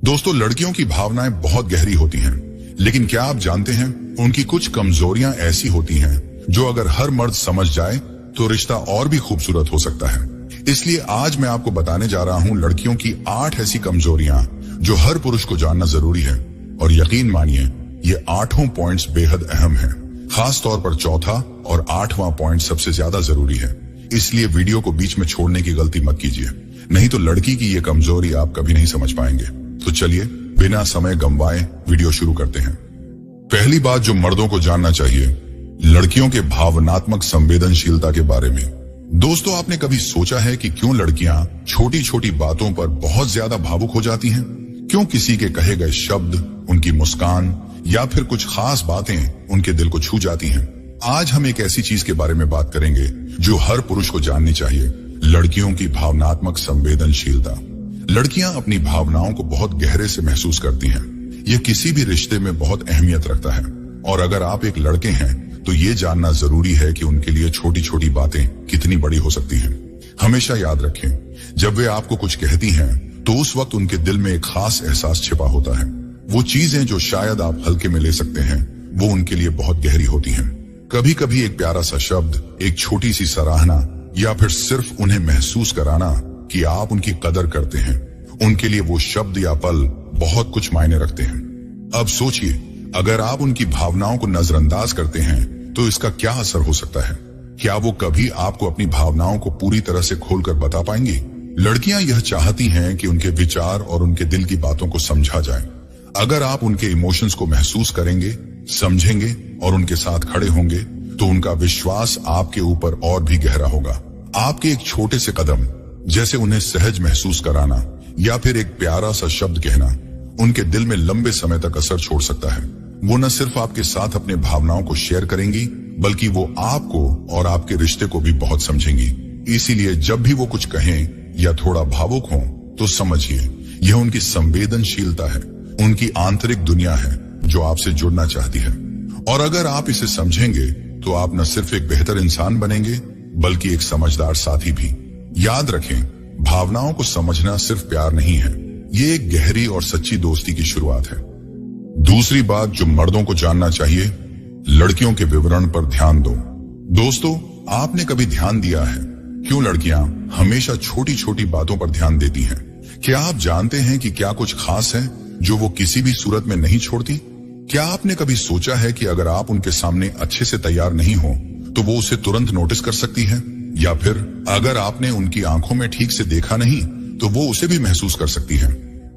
दोस्तों, लड़कियों की भावनाएं बहुत गहरी होती हैं, लेकिन क्या आप जानते हैं उनकी कुछ कमजोरियां ऐसी होती हैं जो अगर हर मर्द समझ जाए तो रिश्ता और भी खूबसूरत हो सकता है। इसलिए आज मैं आपको बताने जा रहा हूं लड़कियों की 8 ऐसी कमजोरियां जो हर पुरुष को जानना जरूरी है। और यकीन मानिए, ये 8 पॉइंट्स बेहद अहम हैं। खास तौर पर चौथा और 8वां पॉइंट सबसे ज्यादा जरूरी है। इसलिए वीडियो को बीच में छोड़ने की गलती मत कीजिए, नहीं तो लड़की की ये कमजोरी आप कभी नहीं समझ पाएंगे। तो चलिए बिना समय गंवाए वीडियो शुरू करते हैं। पहली बात जो मर्दों को जानना चाहिए, लड़कियों के भावनात्मक संवेदनशीलता के बारे में। दोस्तों, आपने कभी सोचा है कि क्यों लड़कियां छोटी छोटी बातों पर बहुत ज्यादा भावुक हो जाती हैं? क्यों किसी के कहे गए शब्द, उनकी मुस्कान या फिर कुछ खास बातें उनके दिल को छू जाती हैं? आज हम एक ऐसी चीज के बारे में बात करेंगे जो हर पुरुष को जाननी चाहिए, लड़कियों की भावनात्मक संवेदनशीलता। लड़कियां अपनी भावनाओं को बहुत गहरे से महसूस करती हैं। यह किसी भी रिश्ते में बहुत अहमियत रखता है। और अगर आप एक लड़के हैं तो ये जानना जरूरी है कि उनके लिए छोटी छोटी बातें कितनी बड़ी हो सकती हैं। हमेशा याद रखें, जब वे आपको कुछ कहती हैं तो उस वक्त उनके दिल में एक खास एहसास छिपा होता है। वो चीजें जो शायद आप हल्के में ले सकते हैं, वो उनके लिए बहुत गहरी होती हैं। कभी कभी एक प्यारा सा शब्द, एक छोटी सी सराहना या फिर सिर्फ उन्हें महसूस कराना कि आप उनकी कदर करते हैं, उनके लिए वो शब्द या पल बहुत कुछ मायने रखते हैं। अब सोचिए, अगर आप उनकी भावनाओं को नजरअंदाज करते हैं तो इसका क्या असर हो सकता है? क्या वो कभी आपको अपनी भावनाओं को पूरी तरह से खोलकर बता पाएंगी? लड़कियां यह चाहती हैं कि उनके विचार और उनके दिल की बातों को समझा जाए। अगर आप उनके इमोशंस को महसूस करेंगे, समझेंगे और उनके साथ खड़े होंगे तो उनका विश्वास आपके ऊपर और भी गहरा होगा। आपके एक छोटे से कदम, जैसे उन्हें सहज महसूस कराना या फिर एक प्यारा सा शब्द कहना, उनके दिल में लंबे समय तक असर छोड़ सकता है। वो न सिर्फ आपके साथ अपने भावनाओं को शेयर करेंगी, बल्कि वो आपको और आपके रिश्ते को भी बहुत समझेंगी। इसीलिए जब भी वो कुछ कहें या थोड़ा भावुक हों तो समझिए, यह उनकी संवेदनशीलता है, उनकी आंतरिक दुनिया है जो आपसे जुड़ना चाहती है। और अगर आप इसे समझेंगे तो आप न सिर्फ एक बेहतर इंसान बनेंगे, बल्कि एक समझदार साथी भी। याद रखें, भावनाओं को समझना सिर्फ प्यार नहीं है, ये एक गहरी और सच्ची दोस्ती की शुरुआत है। दूसरी बात जो मर्दों को जानना चाहिए, लड़कियों के विवरण पर ध्यान दो। दोस्तों, आपने कभी ध्यान दिया है क्यों लड़कियां हमेशा छोटी छोटी बातों पर ध्यान देती हैं? क्या आप जानते हैं कि क्या कुछ खास है जो वो किसी भी सूरत में नहीं छोड़ती? क्या आपने कभी सोचा है कि अगर आप उनके सामने अच्छे से तैयार नहीं हो तो वो उसे तुरंत नोटिस कर सकती है? या फिर अगर आपने उनकी आंखों में ठीक से देखा नहीं तो वो उसे भी महसूस कर सकती है?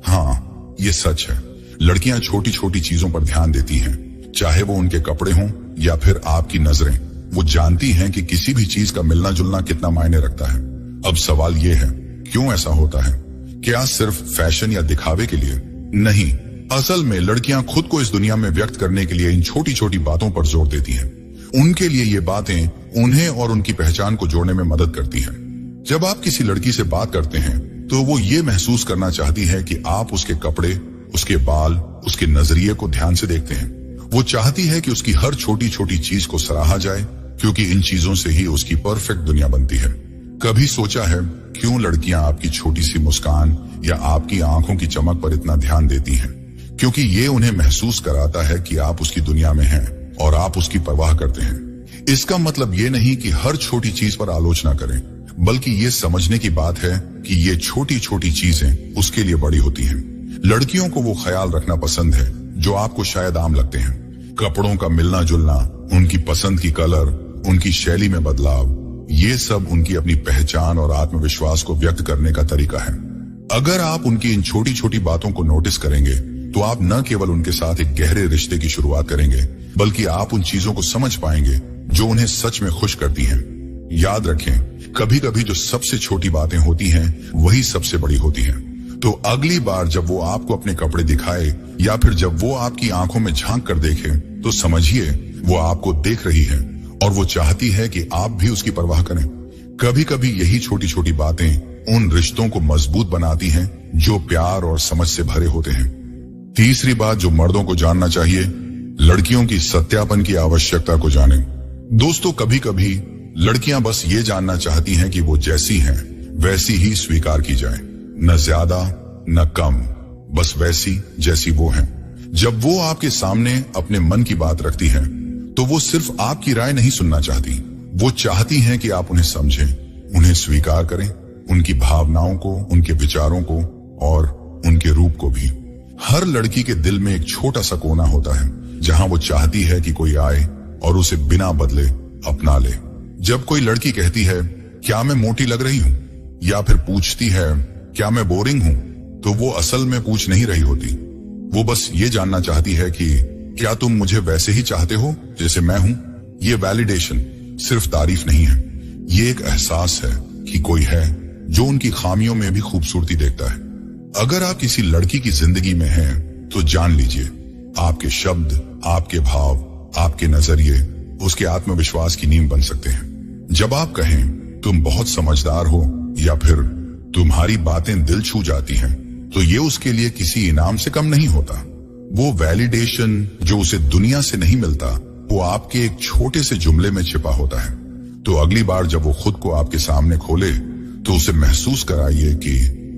हाँ, ये सच है। लड़कियां छोटी छोटी चीजों पर ध्यान देती हैं, चाहे वो उनके कपड़े हों या फिर आपकी नजरें। वो जानती हैं कि किसी भी चीज का मिलना जुलना कितना मायने रखता है। अब सवाल ये है, क्यों ऐसा होता है? क्या सिर्फ फैशन या दिखावे के लिए? नहीं, असल में लड़कियां खुद को इस दुनिया में व्यक्त करने के लिए इन छोटी छोटी बातों पर जोर देती हैं। उनके लिए ये बातें उन्हें और उनकी पहचान को जोड़ने में मदद करती हैं। जब आप किसी लड़की से बात करते हैं तो वो ये महसूस करना चाहती है कि आप उसके कपड़े, उसके बाल, उसके नजरिए को ध्यान से देखते हैं। वो चाहती है कि उसकी हर छोटी छोटी चीज को सराहा जाए, क्योंकि इन चीजों से ही उसकी परफेक्ट दुनिया बनती है। कभी सोचा है क्यों लड़कियां आपकी छोटी सी मुस्कान या आपकी आंखों की चमक पर इतना ध्यान देती हैं? क्योंकि ये उन्हें महसूस कराता है कि आप उसकी दुनिया में हैं और आप उसकी परवाह करते हैं। इसका मतलब ये नहीं कि हर छोटी चीज पर आलोचना करें, बल्कि ये समझने की बात है कि ये छोटी छोटी चीजें उसके लिए बड़ी होती हैं। लड़कियों को वो ख्याल रखना पसंद है जो आपको शायद आम लगते हैं। कपड़ों का मिलना जुलना, उनकी पसंद की कलर, उनकी शैली में बदलाव, ये सब उनकी अपनी पहचान और आत्मविश्वास को व्यक्त करने का तरीका है। अगर आप उनकी इन छोटी छोटी बातों को नोटिस करेंगे तो आप न केवल उनके साथ एक गहरे रिश्ते की शुरुआत करेंगे, बल्कि आप उन चीजों को समझ पाएंगे जो उन्हें सच में खुश करती हैं। याद रखें, कभी कभी जो सबसे छोटी बातें होती हैं वही सबसे बड़ी होती हैं। तो अगली बार जब वो आपको अपने कपड़े दिखाए या फिर जब वो आपकी आंखों में झांक कर देखे, तो समझिए वो आपको देख रही है और वो चाहती है कि आप भी उसकी परवाह करें। कभी कभी यही छोटी छोटी बातें उन रिश्तों को मजबूत बनाती हैं जो प्यार और समझ से भरे होते हैं। तीसरी बात जो मर्दों को जानना चाहिए, लड़कियों की सत्यापन की आवश्यकता को जानें। दोस्तों, कभी कभी लड़कियां बस ये जानना चाहती हैं कि वो जैसी हैं वैसी ही स्वीकार की जाए, न ज्यादा न कम, बस वैसी जैसी वो हैं। जब वो आपके सामने अपने मन की बात रखती हैं, तो वो सिर्फ आपकी राय नहीं सुनना चाहती, वो चाहती हैं कि आप उन्हें समझें, उन्हें स्वीकार करें, उनकी भावनाओं को, उनके विचारों को और उनके रूप को भी। हर लड़की के दिल में एक छोटा सा कोना होता है जहां वो चाहती है कि कोई आए और उसे बिना बदले अपना ले। जब कोई लड़की कहती है, क्या मैं मोटी लग रही हूं, या फिर पूछती है, क्या मैं बोरिंग हूं, तो वो असल में पूछ नहीं रही होती। वो बस ये जानना चाहती है कि क्या तुम मुझे वैसे ही चाहते हो जैसे मैं हूं। ये वैलिडेशन सिर्फ तारीफ नहीं है, ये एक एहसास है कि कोई है जो उनकी खामियों में भी खूबसूरती देखता है। अगर आप किसी लड़की की जिंदगी में हैं, तो जान लीजिए, आपके शब्द, आपके भाव, आपके नजरिए उसके आत्मविश्वास की नींव बन सकते हैं। जब आप कहें तुम बहुत समझदार हो या फिर तुम्हारी बातें दिल छू जाती हैं, तो ये उसके लिए किसी इनाम से कम नहीं होता। वो वैलिडेशन जो उसे दुनिया से नहीं मिलता, वो आपके एक छोटे से जुमले में छिपा होता है। तो अगली बार जब वो खुद को आपके सामने खोले, तो उसे महसूस कराइए कि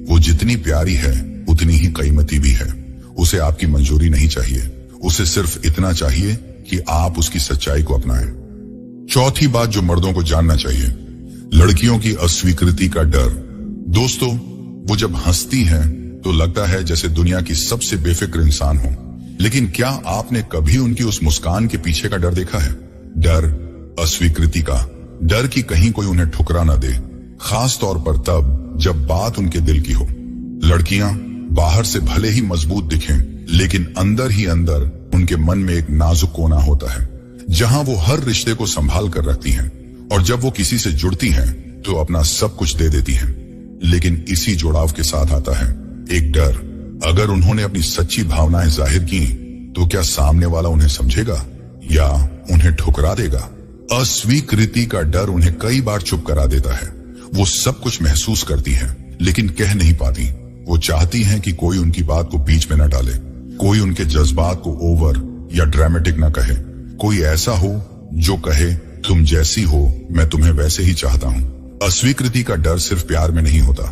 वो जितनी प्यारी है उतनी ही कीमती भी है। उसे आपकी मंजूरी नहीं चाहिए, उसे सिर्फ इतना चाहिए कि आप उसकी सच्चाई को अपनाएं। चौथी बात जो मर्दों को जानना चाहिए, लड़कियों की अस्वीकृति का डर। दोस्तों, वो जब हंसती हैं तो लगता है जैसे दुनिया की सबसे बेफिक्र इंसान हो, लेकिन क्या आपने कभी उनकी उस मुस्कान के पीछे का डर देखा है? डर अस्वीकृति का, डर कि कहीं कोई उन्हें ठुकरा न दे, खास तौर पर तब जब बात उनके दिल की हो। लड़कियां बाहर से भले ही मजबूत दिखें, लेकिन अंदर ही अंदर उनके मन में एक नाजुक कोना होता है जहां वो हर रिश्ते को संभाल कर रखती हैं, और जब वो किसी से जुड़ती हैं तो अपना सब कुछ दे देती हैं। लेकिन इसी जुड़ाव के साथ आता है एक डर, अगर उन्होंने अपनी सच्ची भावनाएं जाहिर की, तो क्या सामने वाला उन्हें समझेगा या उन्हें ठुकरा देगा? अस्वीकृति का डर उन्हें कई बार चुप करा देता है। वो सब कुछ महसूस करती हैं, लेकिन कह नहीं पाती। वो चाहती हैं कि कोई उनकी बात को बीच में न डाले, कोई उनके जज्बात को ओवर या ड्रामेटिक न कहे, कोई ऐसा हो जो कहे, तुम जैसी हो मैं तुम्हें वैसे ही चाहता हूं। अस्वीकृति का डर सिर्फ प्यार में नहीं होता,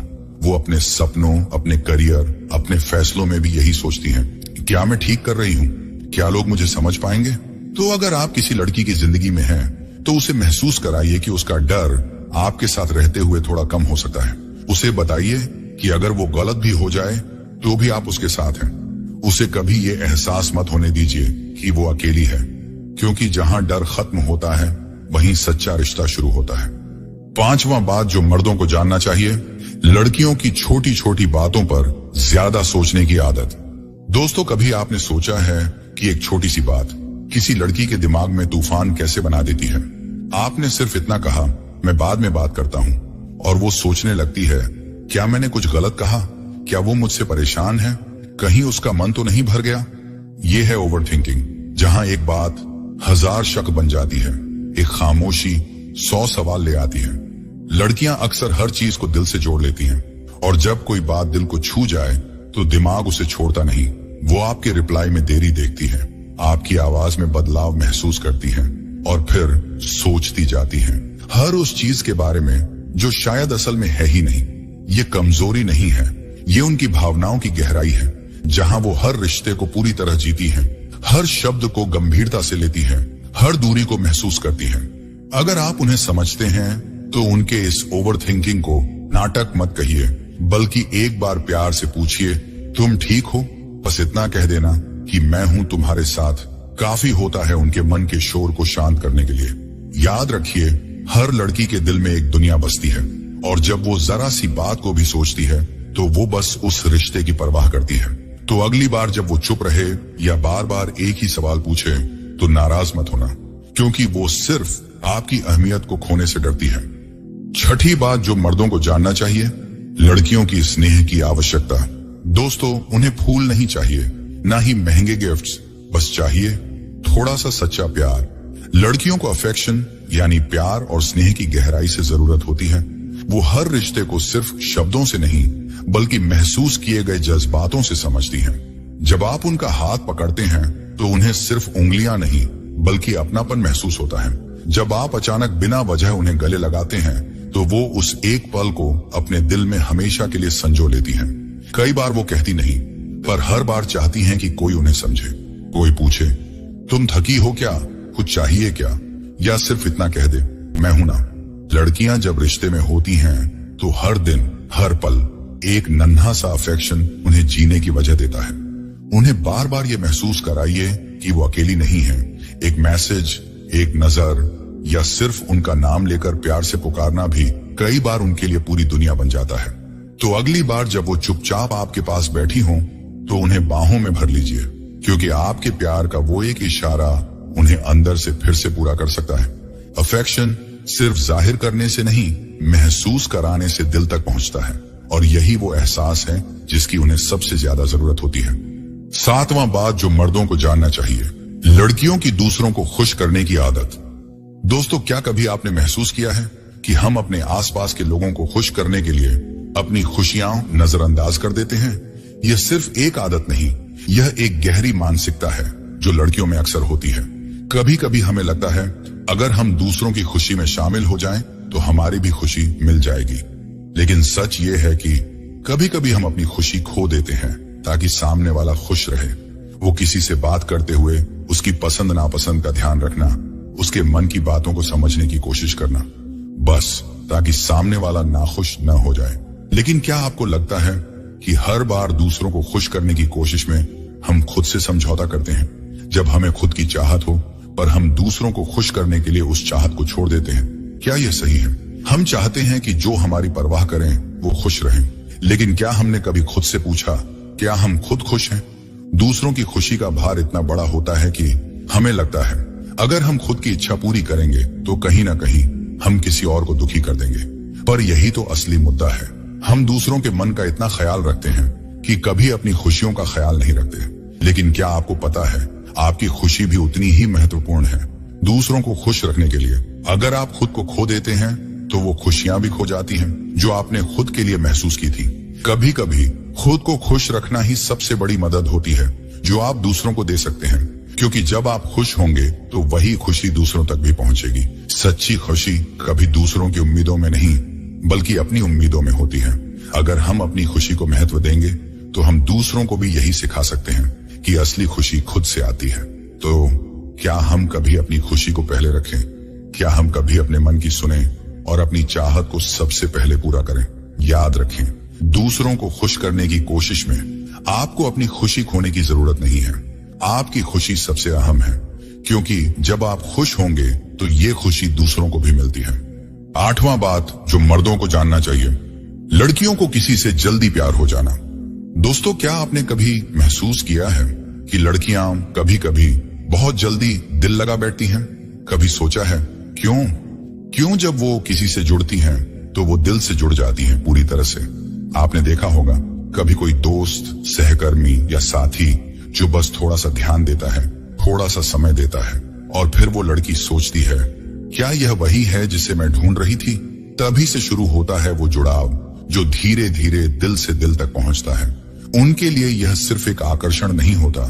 वो अपने सपनों, अपने करियर, अपने फैसलों में भी यही सोचती हैं, क्या मैं ठीक कर रही हूं, क्या लोग मुझे समझ पाएंगे? तो अगर आप किसी लड़की की जिंदगी में हैं, तो उसे महसूस कराइए कि उसका डर आपके साथ रहते हुए थोड़ा कम हो सकता है। उसे बताइए कि अगर वो गलत भी हो जाए तो भी आप उसके साथ हैं। उसे कभी ये एहसास मत होने दीजिए कि वो अकेली है, क्योंकि जहां डर खत्म होता है वहीं सच्चा रिश्ता शुरू होता है। पांचवा बात जो मर्दों को जानना चाहिए, लड़कियों की छोटी छोटी बातों पर ज्यादा सोचने की आदत। दोस्तों, कभी आपने सोचा है कि एक छोटी सी बात किसी लड़की के दिमाग में तूफान कैसे बना देती है? आपने सिर्फ इतना कहा, मैं बाद में बात करता हूं, और वो सोचने लगती है, क्या मैंने कुछ गलत कहा, क्या वो मुझसे परेशान है, कहीं उसका मन तो नहीं भर गया? ये है ओवर थिंकिंग, जहां एक बात 1000 शक बन जाती है, एक खामोशी 100 सवाल ले आती है। लड़कियां अक्सर हर चीज को दिल से जोड़ लेती हैं, और जब कोई बात दिल को छू जाए तो दिमाग उसे छोड़ता नहीं। वो आपके रिप्लाई में देरी देखती है, आपकी आवाज में बदलाव महसूस करती है, और फिर सोचती जाती है हर उस चीज के बारे में जो शायद असल में है ही नहीं। ये कमजोरी नहीं है, ये उनकी भावनाओं की गहराई है, जहां वो हर रिश्ते को पूरी तरह जीती हैं, हर शब्द को गंभीरता से लेती हैं, हर दूरी को महसूस करती हैं। अगर आप उन्हें समझते हैं तो उनके इस ओवर थिंकिंग को नाटक मत कहिए, बल्कि एक बार प्यार से पूछिए, तुम ठीक हो? बस इतना कह देना कि मैं हूं तुम्हारे साथ, काफी होता है उनके मन के शोर को शांत करने के लिए। याद रखिए, हर लड़की के दिल में एक दुनिया बसती है, और जब वो जरा सी बात को भी सोचती है तो वो बस उस रिश्ते की परवाह करती है। तो अगली बार जब वो चुप रहे या बार बार एक ही सवाल पूछे, तो नाराज मत होना, क्योंकि वो सिर्फ आपकी अहमियत को खोने से डरती है। छठी बात जो मर्दों को जानना चाहिए, लड़कियों की स्नेह की आवश्यकता। दोस्तों, उन्हें फूल नहीं चाहिए, ना ही महंगे गिफ्ट्स, बस चाहिए थोड़ा सा सच्चा प्यार। लड़कियों को अफेक्शन यानी प्यार और स्नेह की गहराई से जरूरत होती है। वो हर रिश्ते को सिर्फ शब्दों से नहीं, बल्कि महसूस किए गए जज्बातों से समझती हैं। जब आप उनका हाथ पकड़ते हैं तो उन्हें सिर्फ उंगलियां नहीं, बल्कि अपनापन महसूस होता है। जब आप अचानक बिना वजह उन्हें गले लगाते हैं तो वो उस एक पल को अपने दिल में हमेशा के लिए संजो लेती हैं। कई बार वो कहती नहीं, पर हर बार चाहती हैं कि कोई उन्हें समझे, कोई पूछे तुम थकी हो क्या, कुछ चाहिए क्या, या सिर्फ इतना कह दे मैं हूं ना। लड़कियां जब रिश्ते में होती हैं तो हर दिन हर पल एक नन्हा सा अफेक्शन उन्हें जीने की वजह देता है। उन्हें बार बार ये महसूस कराइए कि वो अकेली नहीं है। एक मैसेज, एक नजर या सिर्फ उनका नाम लेकर प्यार से पुकारना भी कई बार उनके लिए पूरी दुनिया बन जाता है। तो अगली बार जब वो चुपचाप आपके पास बैठी हों तो उन्हें बाहों में भर लीजिए, क्योंकि आपके प्यार का वो एक इशारा उन्हें अंदर से फिर से पूरा कर सकता है। अफेक्शन सिर्फ जाहिर करने से नहीं, महसूस कराने से दिल तक पहुंचता है, और यही वो एहसास है जिसकी उन्हें सबसे ज्यादा जरूरत होती है। 7वां बात जो मर्दों को जानना चाहिए, लड़कियों की दूसरों को खुश करने की आदत। दोस्तों, क्या कभी आपने महसूस किया है कि हम अपने आसपास के लोगों को खुश करने के लिए अपनी खुशियां नजरअंदाज कर देते हैं? यह सिर्फ एक आदत नहीं, यह एक गहरी मानसिकता है जो लड़कियों में अक्सर होती है। कभी कभी हमें लगता है अगर हम दूसरों की खुशी में शामिल हो जाएं तो हमारी भी खुशी मिल जाएगी, लेकिन सच ये है कि कभी कभी हम अपनी खुशी खो देते हैं ताकि सामने वाला खुश रहे। वो किसी से बात करते हुए उसकी पसंद नापसंद का ध्यान रखना, उसके मन की बातों को समझने की कोशिश करना, बस ताकि सामने वाला नाखुश न हो जाए। लेकिन क्या आपको लगता है कि हर बार दूसरों को खुश करने की कोशिश में हम खुद से समझौता करते हैं? जब हमें खुद की चाहत हो पर हम दूसरों को खुश करने के लिए उस चाहत को छोड़ देते हैं, क्या यह सही है? हम चाहते हैं कि जो हमारी परवाह करें वो खुश रहें, लेकिन क्या हमने कभी खुद से पूछा क्या हम खुद खुश हैं? दूसरों की खुशी का भार इतना बड़ा होता है कि हमें लगता है अगर हम खुद की इच्छा पूरी करेंगे तो कहीं ना कहीं हम किसी और को दुखी कर देंगे। पर यही तो असली मुद्दा है, हम दूसरों के मन का इतना ख्याल रखते हैं कि कभी अपनी खुशियों का ख्याल नहीं रखते। लेकिन क्या आपको पता है आपकी खुशी भी उतनी ही महत्वपूर्ण है दूसरों को खुश रखने के लिए। अगर आप खुद को खो देते हैं तो वो खुशियां भी खो जाती हैं जो आपने खुद के लिए महसूस की थी। कभी कभी खुद को खुश रखना ही सबसे बड़ी मदद होती है जो आप दूसरों को दे सकते हैं, क्योंकि जब आप खुश होंगे तो वही खुशी दूसरों तक भी पहुंचेगी। सच्ची खुशी कभी दूसरों की उम्मीदों में नहीं बल्कि अपनी उम्मीदों में होती है। अगर हम अपनी खुशी को महत्व देंगे तो हम दूसरों को भी यही सिखा सकते हैं कि असली खुशी खुद से आती है। तो क्या हम कभी अपनी खुशी को पहले रखें? क्या हम कभी अपने मन की सुने और अपनी चाहत को सबसे पहले पूरा करें? याद रखें, दूसरों को खुश करने की कोशिश में आपको अपनी खुशी खोने की जरूरत नहीं है। आपकी खुशी सबसे अहम है, क्योंकि जब आप खुश होंगे तो ये खुशी दूसरों को भी मिलती है। 8वां बात जो मर्दों को जानना चाहिए, लड़कियों को किसी से जल्दी प्यार हो जाना। दोस्तों, क्या आपने कभी महसूस किया है कि लड़कियां कभी कभी बहुत जल्दी दिल लगा बैठती हैं? कभी सोचा है क्यों जब वो किसी से जुड़ती हैं तो वो दिल से जुड़ जाती हैं पूरी तरह से? आपने देखा होगा कभी कोई दोस्त, सहकर्मी या साथी जो बस थोड़ा सा ध्यान देता है, थोड़ा सा समय देता है, और फिर वो लड़की सोचती है क्या यह वही है जिसे मैं ढूंढ रही थी? तभी से शुरू होता है वो जुड़ाव जो धीरे धीरे दिल से दिल तक पहुंचता है। उनके लिए यह सिर्फ एक आकर्षण नहीं होता,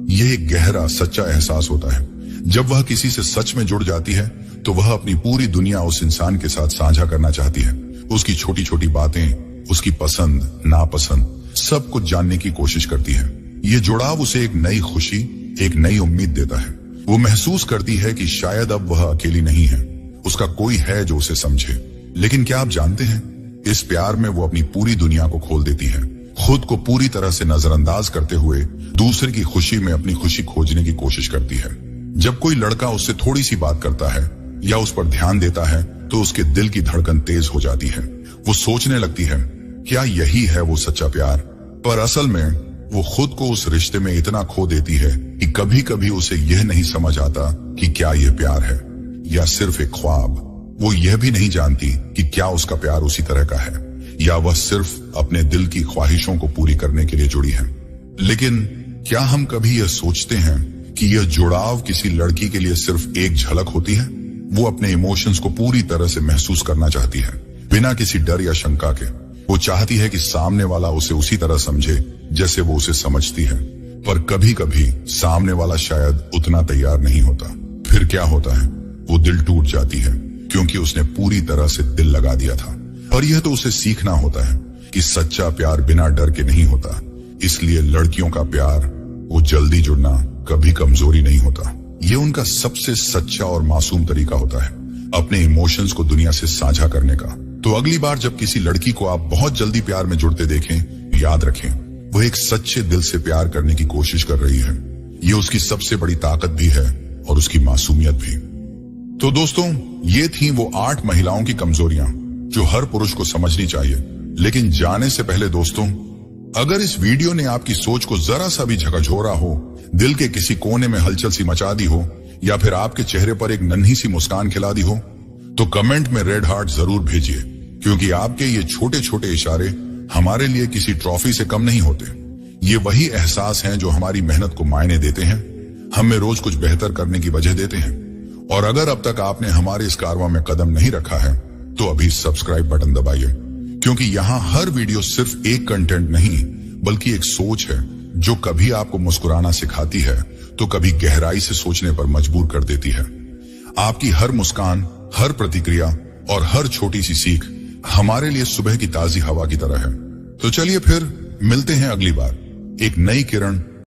यह एक गहरा सच्चा एहसास होता है। जब वह किसी से सच में जुड़ जाती है तो वह अपनी पूरी दुनिया उस इंसान के साथ साझा करना चाहती है। उसकी छोटी छोटी बातें, उसकी पसंद नापसंद, सब कुछ जानने की कोशिश करती है। ये जुड़ाव उसे एक नई खुशी, एक नई उम्मीद देता है। वो महसूस करती है कि शायद अब वह अकेली नहीं है, उसका कोई है जो उसे समझे। लेकिन क्या आप जानते हैं, इस प्यार में वो अपनी पूरी दुनिया को खोल देती है, खुद को पूरी तरह से नजरअंदाज करते हुए दूसरे की खुशी में अपनी खुशी खोजने की कोशिश करती है। जब कोई लड़का उससे थोड़ी सी बात करता है या उस पर ध्यान देता है तो उसके दिल की धड़कन तेज हो जाती है। वो सोचने लगती है क्या यही है वो सच्चा प्यार? पर असल में वो खुद को उस रिश्ते में इतना खो देती है कि कभी कभी उसे यह नहीं समझ आता कि क्या यह प्यार है या सिर्फ एक ख्वाब। वो यह भी नहीं जानती कि क्या उसका प्यार उसी तरह का है या वह सिर्फ अपने दिल की ख्वाहिशों को पूरी करने के लिए जुड़ी है। लेकिन क्या हम कभी यह सोचते हैं कि यह जुड़ाव किसी लड़की के लिए सिर्फ एक झलक होती है? वो अपने इमोशंस को पूरी तरह से महसूस करना चाहती है, बिना किसी डर या शंका के। वो चाहती है कि सामने वाला उसे उसी तरह समझे जैसे वो उसे समझती है। पर कभी कभी सामने वाला शायद उतना तैयार नहीं होता। फिर क्या होता है, वो दिल टूट जाती है क्योंकि उसने पूरी तरह से दिल लगा दिया था। पर यह तो उसे सीखना होता है कि सच्चा प्यार बिना डर के नहीं होता। इसलिए लड़कियों का प्यार, वो जल्दी जुड़ना कभी कमजोरी नहीं होता। ये उनका सबसे सच्चा और मासूम तरीका होता है अपने इमोशंस को दुनिया से साझा करने का। तो अगली बार जब किसी लड़की को आप बहुत जल्दी प्यार में जुड़ते देखें, याद रखें वो एक सच्चे दिल से प्यार करने की कोशिश कर रही है। ये उसकी सबसे बड़ी ताकत भी है और उसकी मासूमियत भी। तो दोस्तों, ये थी वो 8 महिलाओं की कमजोरियां जो हर पुरुष को समझनी चाहिए। लेकिन जाने से पहले दोस्तों, अगर इस वीडियो ने आपकी सोच को जरा सा भी झकझोरा हो, दिल के किसी कोने में हलचल सी मचा दी हो, या फिर आपके चेहरे पर एक नन्ही सी मुस्कान खिला दी हो, तो कमेंट में रेड हार्ट जरूर भेजिए, क्योंकि आपके ये छोटे छोटे इशारे हमारे लिए किसी ट्रॉफी से कम नहीं होते। ये वही एहसास हैं जो हमारी मेहनत को मायने देते हैं, हमें रोज कुछ बेहतर करने की वजह देते हैं। और अगर अब तक आपने हमारे इस कारवां में कदम नहीं रखा है, तो अभी सब्सक्राइब बटन दबाइए, क्योंकि यहाँ हर वीडियो सिर्फ एक कंटेंट नहीं, बल्कि एक सोच है जो कभी आपको मुस्कुराना सिखाती है तो कभी गहराई से सोचने पर मजबूर कर देती है। आपकी हर मुस्कान, हर प्रतिक्रिया और हर छोटी सी सीख हमारे लिए सुबह की ताजी हवा की तरह है। तो चलिए फिर मिलते हैं अगली बार एक नई किरण,